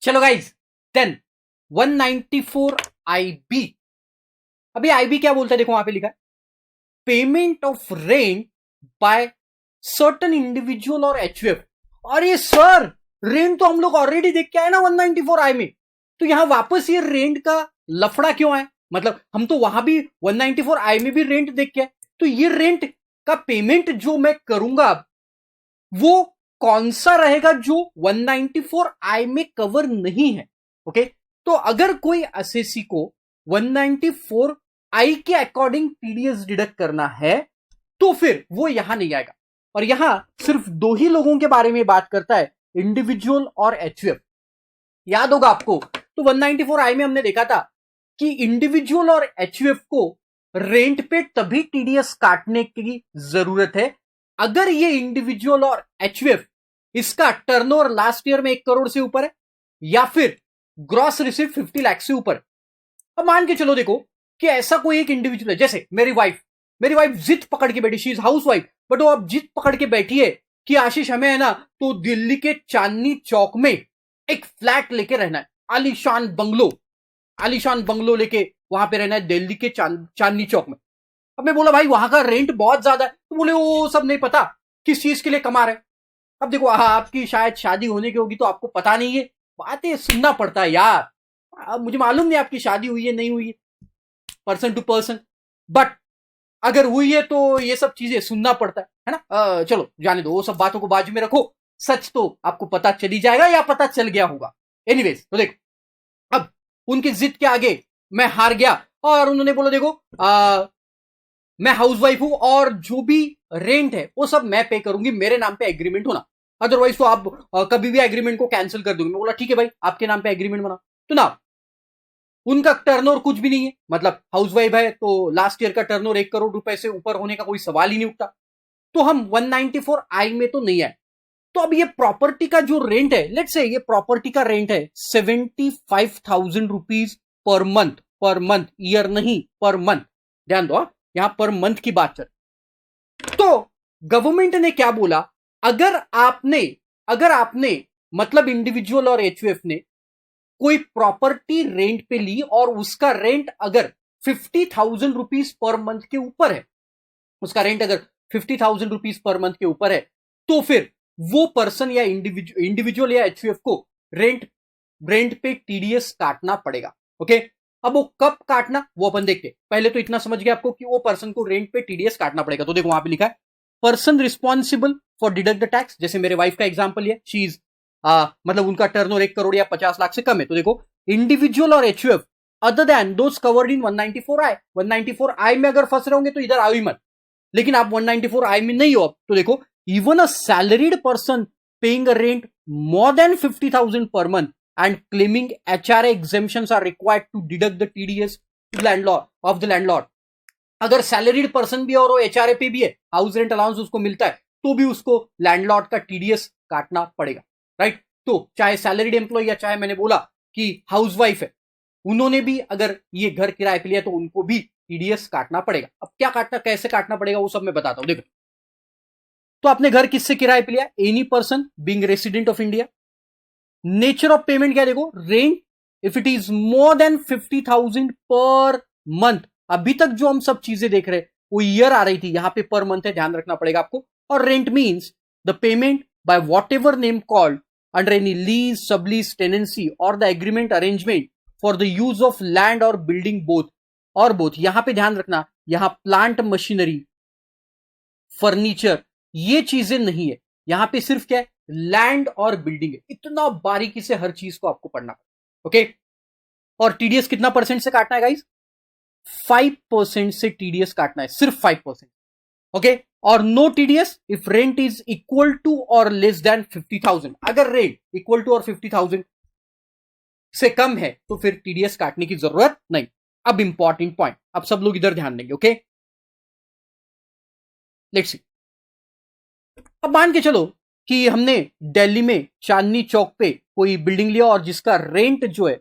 चलो guys, then 194 IB। अभी IB क्या बोलता है, देखो वहां पे लिखा है payment of rent by certain individual और HUF। और ये सर, रेंट तो हम लोग ऑलरेडी देख के आए ना 194I में, तो यहां वापस ये रेंट का लफड़ा क्यों है? मतलब हम तो वहां भी 194I में भी रेंट देख के आए, तो ये रेंट का पेमेंट जो मैं करूंगा अब, वो कौन सा रहेगा जो 194I में कवर नहीं है? ओके, तो अगर कोई एसएससी को 194I के अकॉर्डिंग TDS डिडक्ट करना है तो फिर वो यहां नहीं आएगा। और यहां सिर्फ दो ही लोगों के बारे में बात करता है, इंडिविजुअल और HUF। याद होगा आपको, तो 194I में हमने देखा था कि इंडिविजुअल और HUF को रेंट पे तभी TDS काटने की जरूरत है अगर ये इंडिविजुअल और HUF इसका टर्नओवर लास्ट ईयर में 1 करोड़ से ऊपर है या फिर ग्रॉस रिसीव 50 लाख से ऊपर। अब मान के चलो देखो कि ऐसा कोई एक इंडिविजुअल है, जैसे मेरी वाइफ जिद पकड़ के बैठी, she is house wife, but वो अब जिद पकड़ के बैठी है कि आशीष हमें है ना तो दिल्ली के चांदनी चौक में एक फ्लैट लेके रहना है, आलीशान बंगलो लेके वहां पे रहना है दिल्ली के चांदनी चौक में। अब मैं बोला भाई वहां का रेंट बहुत ज्यादा है, तो बोले वो सब नहीं पता किस चीज के लिए कमा रहे। अब देखो आपकी शायद शादी होने की होगी तो आपको पता नहीं है, बातें सुनना पड़ता है यार। मुझे मालूम नहीं आपकी शादी हुई है नहीं हुई है, पर्सन टू पर्सन, बट अगर हुई है तो ये सब चीजें सुनना पड़ता है ना। चलो जाने दो, वो सब बातों को बाजू में रखो, सच तो आपको पता चली जाएगा या पता चल गया होगा। एनीवेज, तो देखो अब उनकी जिद के आगे मैं हार गया और उन्होंने बोला देखो मैं हाउसवाइफ हूं और जो भी रेंट है वो सब मैं पे करूंगी, मेरे नाम पे एग्रीमेंट होना, अदरवाइज तो आप कभी भी एग्रीमेंट को कैंसिल कर दोगे। मैं बोला ठीक है भाई, आपके नाम पे एग्रीमेंट बना। तो ना उनका टर्नओवर कुछ भी नहीं है, मतलब हाउसवाइफ है तो लास्ट ईयर का टर्नओवर 1 करोड़ रुपए से ऊपर होने का कोई सवाल ही नहीं उठता, तो हम 194I में तो नहीं आए। तो अब ये प्रॉपर्टी का जो रेंट है, लेट्स से ये प्रॉपर्टी का रेंट है 75,000 रुपीज पर मंथ, ईयर नहीं पर मंथ, ध्यान दो यहां पर मंथ की बात चल। तो गवर्नमेंट ने क्या बोला, अगर आपने मतलब इंडिविजुअल और HUF ने कोई प्रॉपर्टी रेंट पे ली और उसका रेंट अगर 50,000 रुपीज पर मंथ के ऊपर है, उसका रेंट अगर 50,000 रुपीज पर मंथ के ऊपर है, तो फिर वो पर्सन या इंडिविजुअल या HUF को रेंट पे TDS काटना पड़ेगा। ओके, अब वो कब काटना वो अपन देखते, पहले तो इतना समझ गया आपको कि वो पर्सन को रेंट पे TDS काटना पड़ेगा। तो देखो वहां पे लिखा है person responsible for deduct the tax. जैसे मेरे वाइफ का एग्जांपल है, शी इज मतलब उनका टर्नओवर 1 करोड़ या 50 लाख से कम है, तो देखो इंडिविजुअल और HUF other than those covered in 194I में अगर फंस रहे होंगे तो इधर आओ ही मत, लेकिन आप 194I में नहीं हो, तो देखो even a salaried person paying a rent more than 50,000 per month and claiming HRA exemptions are required to deduct the TDS of the landlord। अगर सैलरीड पर्सन भी है और वो HRA पे भी है, हाउस रेंट अलाउंस उसको मिलता है, तो भी उसको लैंडलॉर्ड का TDS काटना पड़ेगा, राइट। तो चाहे सैलरीड एम्प्लॉय या चाहे मैंने बोला कि हाउसवाइफ है, उन्होंने भी अगर ये घर किराए पे लिया तो उनको भी TDS काटना पड़ेगा। अब क्या काटना, कैसे काटना पड़ेगा वो सब मैं बताता हूं। देखो, तो आपने घर किससे किराए पे लिया, any person being resident of India. Nature of payment क्या, देखो rent if it is more than 50,000 per month. अभी तक जो हम सब चीजें देख रहे हैं वो ईयर आ रही थी, यहां पे पर मंथ है, ध्यान रखना पड़ेगा आपको। और rent means the payment by whatever name called under any lease, sublease, tenancy और the agreement arrangement for the use of land और बिल्डिंग बोथ। यहां पे ध्यान रखना, यहां प्लांट मशीनरी, फर्नीचर ये चीजें नहीं है, यहां पे सिर्फ क्या है, लैंड और बिल्डिंग है। इतना बारीकी से हर चीज को आपको पढ़ना, ओके। और TDS कितना परसेंट से काटना है गाइस, 5% से TDS काटना है, सिर्फ 5%, ओके। और no TDS if rent is equal to or less than 50,000। अगर रेंट इक्वल टू और 50,000 से कम है तो फिर TDS काटने की जरूरत नहीं। अब इंपॉर्टेंट पॉइंट, अब सब लोग इधर ध्यान देंगे, ओके। लेट्स सी, अब मान के चलो कि हमने दिल्ली में चांदनी चौक पे कोई बिल्डिंग लिया और जिसका रेंट जो है,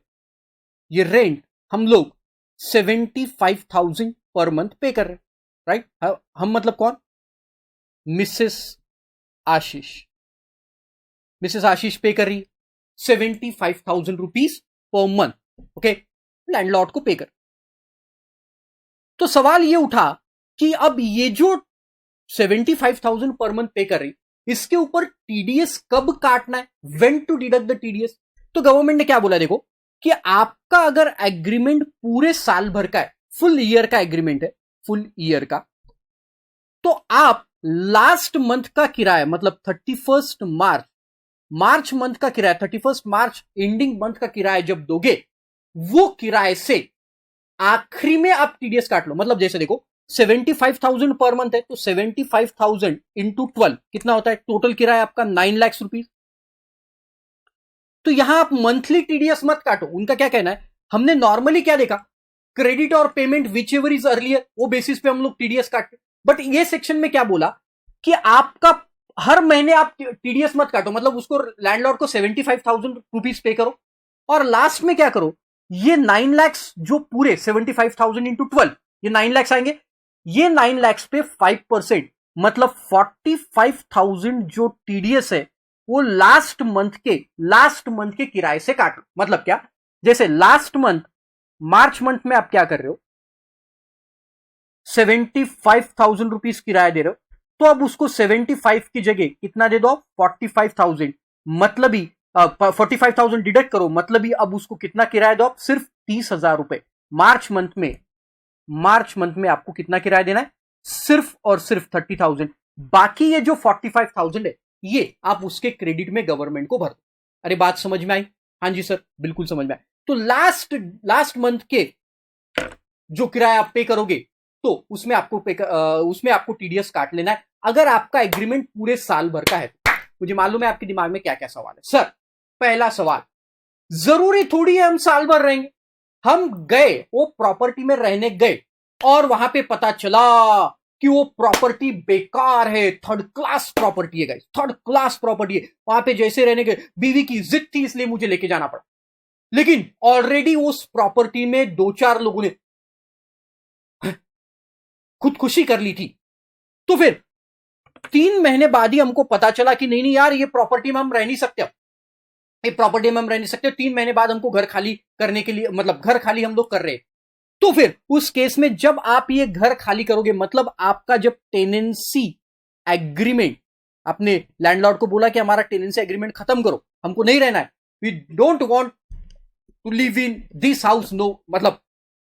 ये रेंट हम लोग 75,000 पर मंथ पे कर रहे हैं, राइट। हम मतलब कौन, मिसेस आशीष पे कर रही, 75,000 rupees per month, okay, landlord को पे कर। तो सवाल ये उठा कि अब ये जो 75,000 पर मंथ पे कर रही, इसके ऊपर टीडीएस कब काटना है, when to deduct the TDS. तो गवर्नमेंट ने क्या बोला, देखो कि आपका अगर एग्रीमेंट पूरे साल भर का है, फुल ईयर का एग्रीमेंट है, फुल ईयर का, तो आप लास्ट मंथ का किराया मतलब 31 मार्च मंथ का किराया, 31 मार्च एंडिंग मंथ का किराया जब दोगे, वो किराए से आखिरी में आप टीडीएस काट लो। मतलब जैसे देखो 75,000 पर मंथ है, तो 75,000 इंटू 12 कितना होता है, टोटल किराया आपका 9 लाख रुपीज। तो यहां आप मंथली टीडीएस मत काटो। उनका क्या कहना है, हमने नॉर्मली क्या देखा, क्रेडिट और payment whichever is earlier, वो बेसिस पे हम लोग टीडीएस काटते। बट ये सेक्शन में क्या बोला कि आपका हर महीने आप टीडीएस मत काटो, मतलब उसको लैंडलॉर्ड को 75,000 रुपीज पे करो, और लास्ट में क्या करो, ये 9 लाख जो पूरे 75,000 इंटू 12, ये 9 लाख आएंगे, ये 9 लाख पे 5%, मतलब 45,000 जो टीडीएस है वो लास्ट मंथ के किराए से काट लो। मतलब क्या, जैसे लास्ट मंथ मार्च मंथ में आप क्या कर रहे हो, 75,000 रुपीज किराया दे रहे हो, तो अब उसको 75 की जगह कितना दे दो, 45,000, मतलब ही 45,000 डिडक्ट करो, मतलब ही अब उसको कितना किराया दो आप, सिर्फ 30,000 रुपए। मार्च मंथ में आपको कितना किराया देना है, सिर्फ और सिर्फ 30,000। बाकी ये जो 45,000 है, ये आप उसके क्रेडिट में गवर्नमेंट को भर दो। अरे बात समझ में आई? हाँ जी सर, बिल्कुल समझ में आई। तो लास्ट मंथ के जो किराया आप पे करोगे, तो उसमें आपको टीडीएस काट लेना है, अगर आपका एग्रीमेंट पूरे साल भर का है। मुझे मालूम है आपके दिमाग में क्या क्या सवाल है। सर, पहला सवाल, जरूरी थोड़ी है हम साल भर रहेंगे। हम गए, वो प्रॉपर्टी में रहने गए, और वहां पे पता चला कि वो प्रॉपर्टी बेकार है, थर्ड क्लास प्रॉपर्टी है गाइस, थर्ड क्लास प्रॉपर्टी है। वहां पे जैसे रहने गए, बीवी की जिद थी इसलिए मुझे लेके जाना पड़ा, लेकिन ऑलरेडी उस प्रॉपर्टी में 2-4 लोगों ने खुदकुशी कर ली थी। तो फिर 3 महीने बाद ही हमको पता चला कि नहीं यार, ये प्रॉपर्टी में हम रह नहीं सकते, ये प्रॉपर्टी में हम रह नहीं सकते। 3 महीने बाद हमको घर खाली करने के लिए, मतलब घर खाली हम लोग कर रहे हैं। तो फिर उस केस में जब आप ये घर खाली करोगे, मतलब आपका जब टेनेंसी एग्रीमेंट, आपने लैंडलॉर्ड को बोला कि हमारा टेनेंसी एग्रीमेंट खत्म करो, हमको नहीं रहना है, we don't want to live in this house, no, मतलब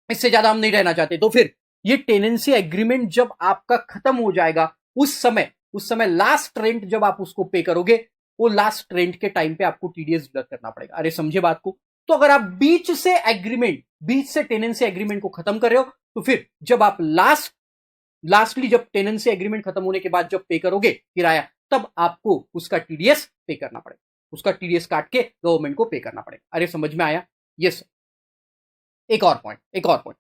इससे ज्यादा हम नहीं रहना चाहते। तो फिर ये टेनेंसी एग्रीमेंट जब आपका खत्म हो जाएगा, उस समय लास्ट रेंट जब आप उसको पे करोगे, वो लास्ट रेंट के टाइम पे आपको टीडीएस डिडक्ट करना पड़ेगा। अरे समझे बात को? तो अगर आप बीच से टेनेंसी एग्रीमेंट को खत्म कर रहे हो, तो फिर जब आप लास्टली जब टेनेंसी एग्रीमेंट खत्म होने के बाद जब पे करोगे किराया, तब आपको उसका टीडीएस पे करना पड़ेगा, उसका टीडीएस काट के गवर्नमेंट को पे करना पड़ेगा। अरे समझ में आया? यस। एक और पॉइंट,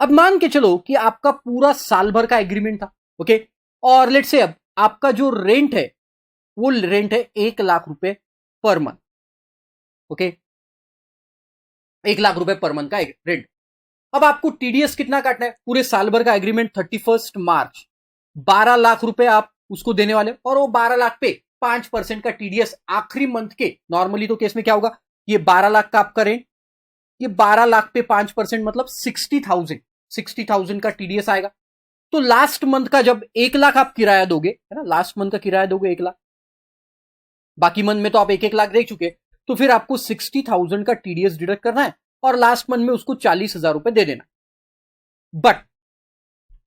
अब मान के चलो कि आपका पूरा साल भर का एग्रीमेंट था, ओके, और लेट्स से अब आपका जो रेंट है, वो रेंट है 1 लाख रुपए पर मंथ, ओके, 1 लाख रुपए पर मंथ का रेंट। अब आपको टीडीएस कितना काटना है, पूरे साल भर का एग्रीमेंट 31 मार्च, 12 लाख रुपए आप उसको देने वाले, और वो 12 लाख पे 5% का टीडीएस आखिरी मंथ के, नॉर्मली तो केस में क्या होगा, ये 12 लाख का आपका रेंट, ये 12 लाख पे 5% मतलब 60,000 का टीडीएस आएगा। तो लास्ट मंथ का जब 1 लाख आप किराया दोगे, है ना, लास्ट मंथ का किराया दोगे 1 लाख, बाकी मंथ में तो आप 1-1 लाख दे चुके, तो फिर आपको 60,000 का टीडीएस डिडक्ट करना है, और लास्ट मंथ में उसको 40,000 रुपए दे देना। बट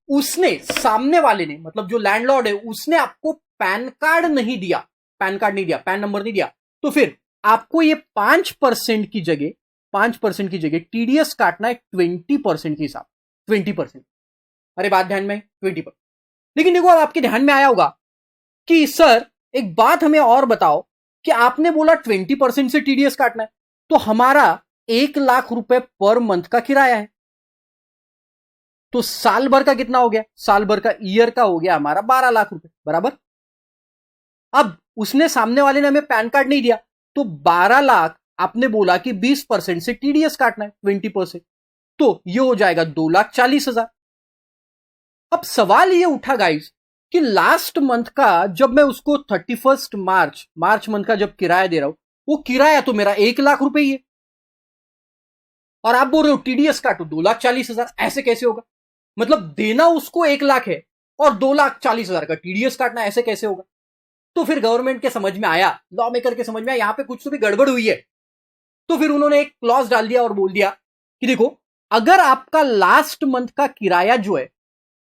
उसने, सामने वाले ने, मतलब जो लैंडलॉर्ड है, उसने आपको पैन नहीं दिया, पैन नंबर नहीं दिया, तो फिर आपको ये 5% की जगह टीडीएस काटना है 20% के हिसाब, 20%। अरे बात ध्यान में, 20%। लेकिन देखो, अब आपके ध्यान में आया होगा कि सर एक बात हमें और बताओ कि आपने बोला 20% से टीडीएस काटना है, तो हमारा 1 लाख रुपए पर मंथ का किराया है, तो साल भर का कितना हो गया, साल भर का, ईयर का हो गया हमारा 12 लाख रुपए, बराबर। अब उसने, सामने वाले ने हमें पैन कार्ड नहीं दिया, तो 12 लाख आपने बोला कि 20% से टीडीएस काटना है 20%, तो ये हो जाएगा 2,40,000। अब सवाल ये उठा गाइस कि लास्ट मंथ का जब मैं उसको 31 मार्च मंथ का जब किराया दे रहा हूं, वो किराया तो मेरा 1 लाख रुपए ही है, और आप बोल रहे हो टीडीएस काटो 2,40,000, ऐसे कैसे होगा? मतलब देना उसको 1 लाख है और 2,40,000 का टीडीएस काटना, ऐसे कैसे होगा? तो फिर गवर्नमेंट के समझ में आया, लॉ मेकर के समझ में आया, यहां पे कुछ तो भी गड़बड़ हुई है। तो फिर उन्होंने एक क्लॉज डाल दिया और बोल दिया कि देखो, अगर आपका लास्ट मंथ का किराया जो है,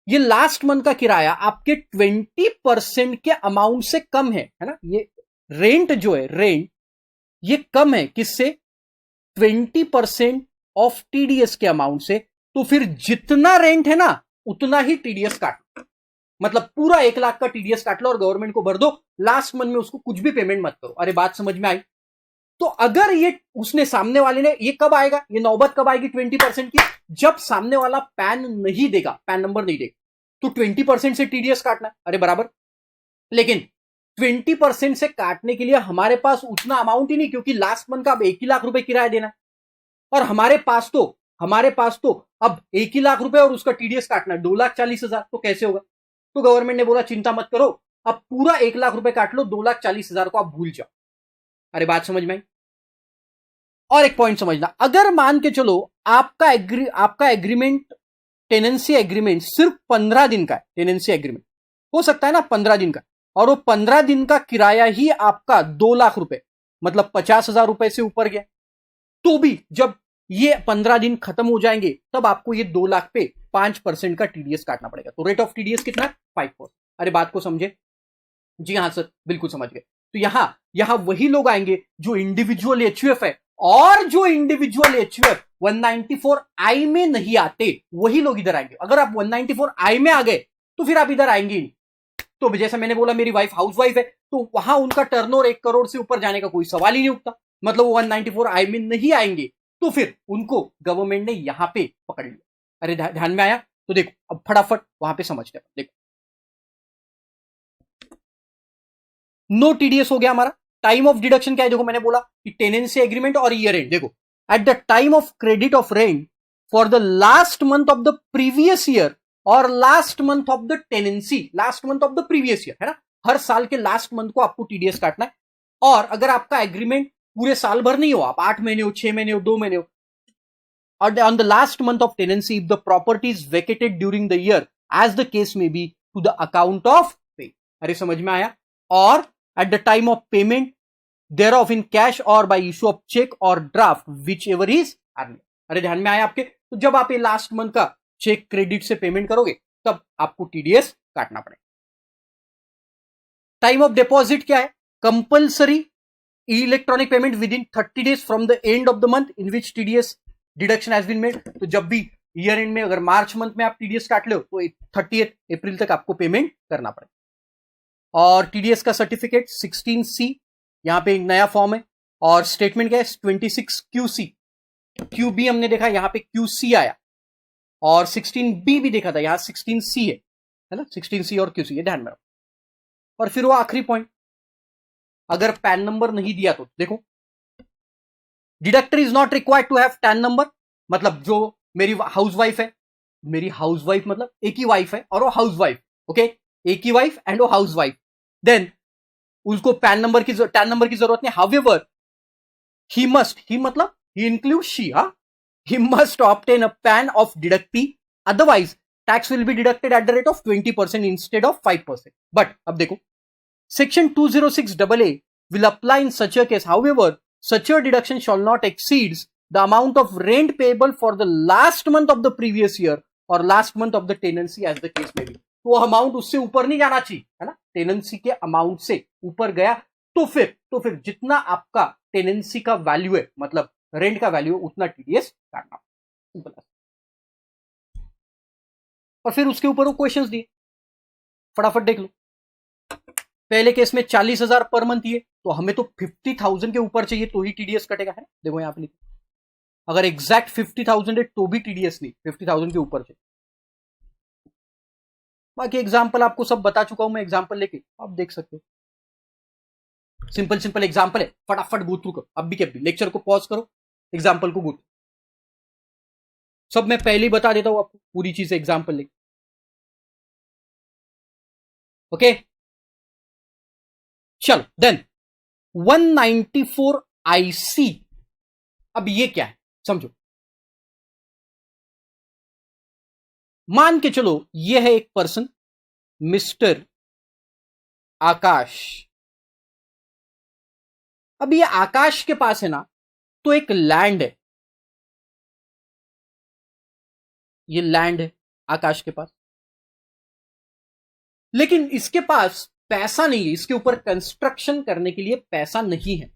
ये लास्ट मंथ का किराया आपके 20% के अमाउंट से कम है ना, ये रेंट जो है, रेंट ये कम है किससे? 20% ऑफ टीडीएस के अमाउंट से। तो फिर जितना रेंट है ना, उतना ही टीडीएस काट लो। मतलब पूरा 1 लाख का टीडीएस काट लो और गवर्नमेंट को भर दो, लास्ट मंथ में उसको कुछ भी पेमेंट मत करो। अरे बात समझ में आई? तो अगर ये उसने, सामने वाले ने, ये कब आएगा, ये नौबत कब आएगी 20% की? जब सामने वाला पैन नहीं देगा, पैन नंबर नहीं देगा, तो 20% से टीडीएस काटना। अरे बराबर। लेकिन 20% से काटने के लिए हमारे पास उतना अमाउंट ही नहीं, क्योंकि लास्ट मंथ का अब 1 ही लाख रुपए किराया देना है, और हमारे पास तो अब 1 ही लाख रुपए और उसका टीडीएस काटना 2,40,000। तो कैसे होगा? तो गवर्नमेंट ने बोला चिंता मत करो, अब पूरा 1 लाख रुपए काट लो, 2,40,000 को आप भूल जाओ। अरे बात समझ में आई? और एक पॉइंट समझना, अगर मान के चलो आपका एग्रीमेंट, टेनेंसी एग्रीमेंट सिर्फ 15 दिन का है, टेनेंसी एग्रीमेंट हो सकता है ना 15 दिन का, और वो 15 दिन का किराया ही आपका 2 लाख रुपए, मतलब 50,000 रुपए से ऊपर गया, तो भी जब ये 15 दिन खत्म हो जाएंगे, तब आपको ये 2 लाख पे 5% का टीडीएस काटना पड़ेगा। तो रेट ऑफ टीडीएस कितना है? 5%। अरे बात को समझे? जी हाँ सर, बिल्कुल समझ गए। तो यहां वही लोग आएंगे जो इंडिविजुअल एचयूएफ है, और जो इंडिविजुअल एचयूएफ 194I में नहीं आते, वही लोग इधर आएंगे। अगर आप 194I में आ गए, तो फिर आप इधर आएंगे नहीं। तो जैसा मैंने बोला, मेरी वाइफ हाउसवाइफ है, तो वहां उनका टर्नओवर 1 करोड़ से ऊपर जाने का कोई सवाल ही नहीं उठता, मतलब वो 194I में नहीं आएंगे, तो फिर उनको गवर्नमेंट ने यहां पे पकड़ लिया। अरे ध्यान में आया? तो देखो, अब फटाफट वहां पे समझते हैं। देखो, नो टीडीएस हो गया हमारा। टाइम ऑफ डिडक्शन क्या है? देखो, मैंने बोला कि टेनेंसी एग्रीमेंट और ईयर एंड। देखो, at the time of credit of rent for the last month of the previous year और last month of the tenancy, last month of the previous year, है ना, हर साल के लास्ट मंथ को आपको TDS काटना है। और अगर आपका एग्रीमेंट पूरे साल भर नहीं हो, आप 8 महीने हो, 6 महीने हो, 2 महीने हो, और on the last month of tenancy if the property is vacated during the year as the case may be to the account of payee. अरे समझ में आया? और at the time of payment thereof in cash or by issue of check or draft whichever is earlier। अरे ध्यान में आया आपके? तो जब आप ये लास्ट मंथ का चेक क्रेडिट से पेमेंट करोगे, तब आपको टीडीएस काटना पड़ेगा। टाइम ऑफ डिपॉजिट क्या है? Compulsory electronic payment within 30 days from the end of the month in which TDS deduction has been made. तो जब भी ईयर एंड में, अगर मार्च मंथ में आप टीडीएस काट लो, तो 30 अप्रैल तक आपको पेमेंट करना पड़ेगा। और टीडीएस का सर्टिफिकेट 16C, यहां पे एक नया फॉर्म है। और स्टेटमेंट क्या है? 26QC। QB हमने देखा, यहां पे QC आया, और 16B भी देखा था, यहां 16C है ना, 16C और QC, ये ध्यान में रखो। और फिर वो आखिरी पॉइंट, अगर पैन नंबर नहीं दिया तो देखो, deductor is not required to have PAN number. मतलब जो मेरी हाउसवाइफ है, मेरी हाउसवाइफ मतलब एक ही वाइफ है और वो हाउसवाइफ, ओके, एक ही वाइफ एंड वो हाउसवाइफ, देन उसको पैन नंबर की जरूरत नहीं। हाउएवर ही मस्ट, ही मतलब he include she, he must obtain a PAN of deductee, otherwise tax will be deducted at the rate of 20% instead of 5%। But अब देखो, section 206AA will apply in such a case. However, such a deduction shall not exceed the amount of rent payable for the last month of the previous year or last month of the tenancy as the case may be। तो amount उससे ऊपर नहीं जाना चाहिए, है ना, tenancy के amount से ऊपर गया तो फिर जितना आपका टेनेंसी का वैल्यू है, मतलब रेंट का वैल्यू है, उतना टीडीएस काटना। सिंपल। और फिर उसके ऊपर वो क्वेश्चंस दिए, फटाफट देख लो। पहले केस में 40,000 पर मंथ दिए, तो हमें तो 50,000 के ऊपर चाहिए तो ही टीडीएस कटेगा, है। देखो यहां पे लिखो, अगर एग्जैक्ट 50,000 है तो भी टीडीएस नहीं, 50,000 के ऊपर चाहिए। बाकी एग्जाम्पल आपको सब बता चुका हूं मैं, एग्जाम्पल लेके आप देख सकते हो। सिंपल एग्जाम्पल है, फटाफट गो थ्रू करो। अब भी लेक्चर को पॉज करो, एग्जाम्पल को गो थ्रू। सब मैं पहले ही बता देता हूं आपको, पूरी चीज एग्जाम्पल लेके, ओके। चलो देन 194 आईसी। अब ये क्या है समझो, मान के चलो ये है एक पर्सन मिस्टर आकाश। अब ये आकाश के पास है ना, तो एक लैंड है, ये लैंड है आकाश के पास, लेकिन इसके पास पैसा नहीं है, इसके ऊपर कंस्ट्रक्शन करने के लिए पैसा नहीं है।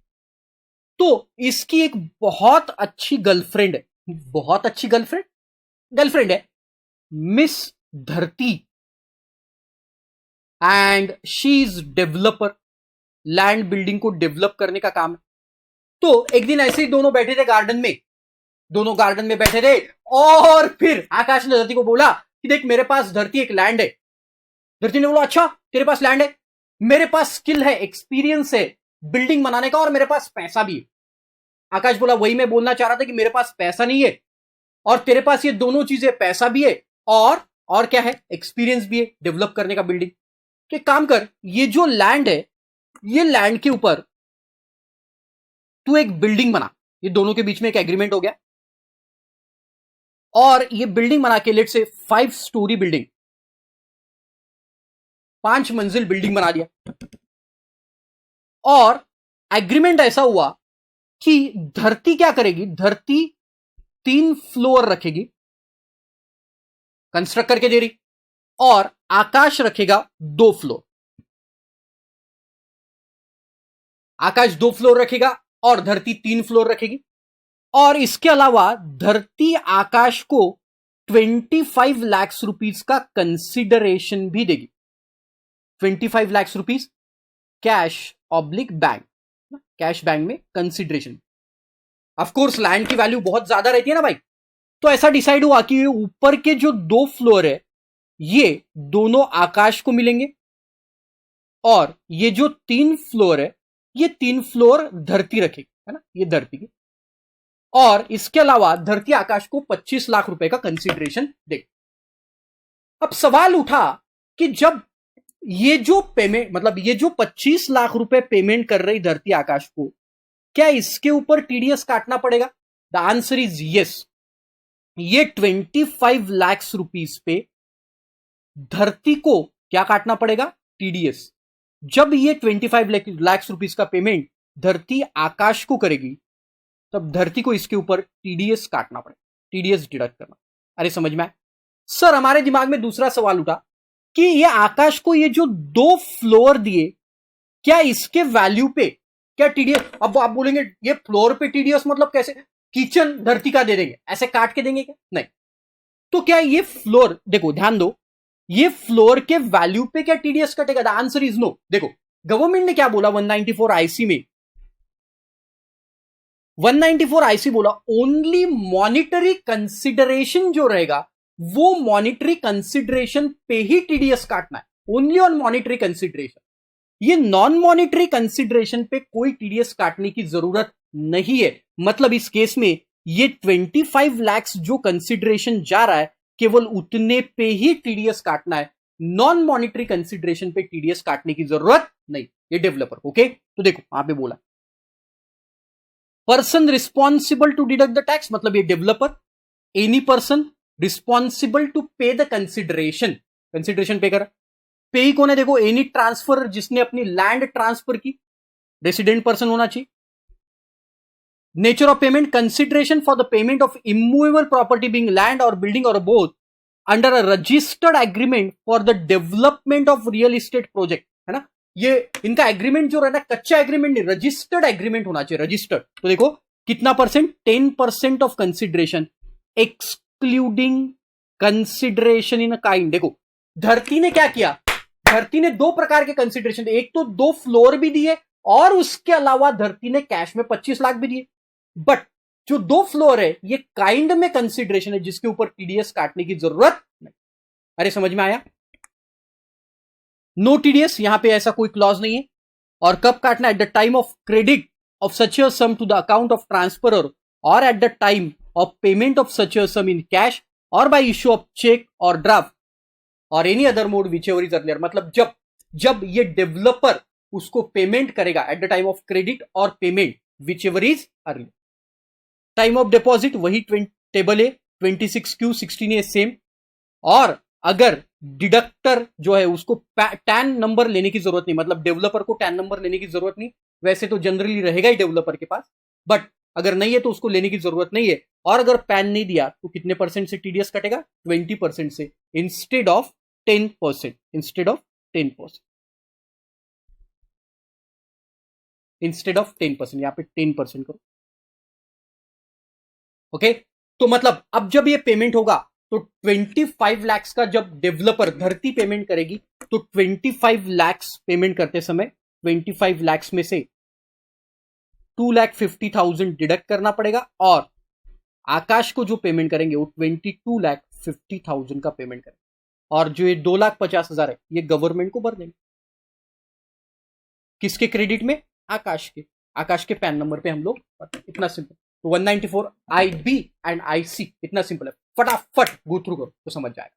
तो इसकी एक बहुत अच्छी गर्लफ्रेंड है, बहुत अच्छी गर्लफ्रेंड है, मिस धरती, and she is developer, land building को डेवलप करने का काम है। तो एक दिन ऐसे ही दोनों बैठे थे गार्डन में, दोनों गार्डन में बैठे थे, और फिर आकाश ने धरती को बोला कि देख मेरे पास धरती एक लैंड है। धरती ने बोला अच्छा तेरे पास लैंड है, मेरे पास स्किल है, एक्सपीरियंस है बिल्डिंग बनाने का, और मेरे पास पैसा भी है। आकाश बोला वही मैं बोलना चाह रहा था कि मेरे पास पैसा नहीं है और तेरे पास ये दोनों चीजें, पैसा भी है और क्या है, एक्सपीरियंस भी है डेवलप करने का बिल्डिंग। तो एक काम कर, ये जो लैंड है, ये लैंड के ऊपर तू एक बिल्डिंग बना। ये दोनों के बीच में एक एग्रीमेंट हो गया, और ये बिल्डिंग बना के लेट से 5 स्टोरी बिल्डिंग, 5 मंजिल बिल्डिंग बना दिया। और एग्रीमेंट ऐसा हुआ कि धरती क्या करेगी, धरती 3 फ्लोर रखेगी, कंस्ट्रक्ट करके दे रही, और आकाश रखेगा 2 फ्लोर। आकाश 2 फ्लोर रखेगा और धरती 3 फ्लोर रखेगी। और इसके अलावा धरती आकाश को 25 लाख रुपीस का कंसिडरेशन भी देगी। 25 lakh rupees cash oblique bank, cash bank में कंसिडरेशन। ऑफ कोर्स लैंड की वैल्यू बहुत ज्यादा रहती है ना भाई, तो ऐसा डिसाइड हुआ कि ऊपर के जो 2 फ्लोर है ये दोनों आकाश को मिलेंगे, और ये जो 3 फ्लोर है ये 3 फ्लोर धरती रखेगी, है ना, ये धरती की। और इसके अलावा धरती आकाश को 25 लाख रुपए का कंसिडरेशन देगी। अब सवाल उठा कि जब ये जो पेमेंट, मतलब ये जो 25 लाख रुपए पेमेंट कर रही धरती आकाश को, क्या इसके ऊपर टीडीएस काटना पड़ेगा? The answer is yes. ये 25 लाख रुपीस पे धरती को क्या काटना पड़ेगा? टीडीएस। जब ये 25 लाख रुपीस का पेमेंट धरती आकाश को करेगी, तब धरती को इसके ऊपर टीडीएस काटना पड़ेगा, टीडीएस डिडक्ट करना। अरे समझ में आए? सर हमारे दिमाग में दूसरा सवाल उठा कि ये आकाश को ये जो 2 फ्लोर दिए, क्या इसके वैल्यू पे क्या टीडीएस? अब आप बोलेंगे ये फ्लोर पे टीडीएस मतलब कैसे? किचन धरती का दे देंगे, ऐसे काट के देंगे क्या? नहीं। तो क्या ये फ्लोर, देखो ध्यान दो, ये फ्लोर के वैल्यू पे क्या टीडीएस कटेगा? The answer is no. देखो गवर्नमेंट ने क्या बोला 194 आईसी में, 194 आईसी बोला ओनली मॉनिटरी कंसिडरेशन जो रहेगा वो मॉनिटरी कंसिडरेशन पे ही टीडीएस काटना है, ओनली ऑन मॉनिटरी कंसिडरेशन। ये नॉन मॉनिटरी कंसिडरेशन पे कोई टीडीएस काटने की जरूरत नहीं है। मतलब इस केस में ये 25 लाख जो कंसिडरेशन जा रहा है केवल उतने पे ही टीडीएस काटना है, नॉन मॉनिटरी कंसिडरेशन पे टीडीएस काटने की जरूरत नहीं। ये डेवलपर, ओके। तो देखो वहां पे बोला person responsible to deduct the tax, मतलब ये developer, any person responsible to pay the consideration, consideration pay कर। पे ही कौन है? देखो एनी ट्रांसफर, जिसने अपनी लैंड ट्रांसफर की, रेसिडेंट पर्सन होना चाहिए। Nature of payment, consideration for the payment of immovable property being land और बिल्डिंग और both under a registered agreement for the development of real estate project, है ना। ये इनका एग्रीमेंट जो रहना, कच्चा एग्रीमेंट नहीं, रजिस्टर्ड एग्रीमेंट होना चाहिए, रजिस्टर्ड। तो देखो कितना percent? 10% of consideration excluding consideration in kind. देखो धरती ने क्या किया, धरती ने 2 प्रकार के कंसिडरेशन दिए, एक तो 2 फ्लोर भी दिए और उसके अलावा धरती ने कैश में 25 लाख भी दिए। बट जो 2 फ्लोर है ये काइंड में कंसिडरेशन है जिसके ऊपर टीडीएस काटने की जरूरत नहीं। अरे समझ में आया? नो टीडीएस, यहां पे ऐसा कोई क्लॉज नहीं है। और कब काटना? At the time of credit of such a sum to the account of transferor और at the time of payment of such a sum in cash और बाय इश्यू ऑफ चेक और ड्राफ्ट और any other mode whichever is earlier. मतलब जब ये developer उसको payment करेगा at the time of credit और payment, whichever is early. Time of deposit वही टेबल है 26Q16A सेम। और अगर डिडक्टर जो है उसको टैन नंबर लेने की जरूरत नहीं, मतलब डेवलपर को टैन नंबर लेने की जरूरत नहीं, वैसे तो जनरली रहेगा ही डेवलपर के पास, बट अगर नहीं है तो उसको लेने की जरूरत नहीं है। और अगर पैन नहीं दिया तो कितने परसेंट से टीडीएस कटेगा? 20% से, instead of 10%, instead of 10%, instead of 10%, यहां पे 10% करो। ओके, तो मतलब अब जब ये पेमेंट होगा तो 25 लाख का जब डेवलपर धरती पेमेंट करेगी तो 25 लाख पेमेंट करते समय 25 लाख में से 2,50,000 डिडक्ट करना पड़ेगा, और आकाश को जो पेमेंट करेंगे वो 22,50,000 का पेमेंट करेंगे, और जो ये 2,50,000 है ये गवर्नमेंट को भर देंगे। किसके क्रेडिट में? आकाश के, आकाश के पैन नंबर पे हम लोग, इतना सिंपल। तो 194 IB एंड IC, इतना सिंपल है, फटाफट गो थ्रू करो तो समझ जाएगा।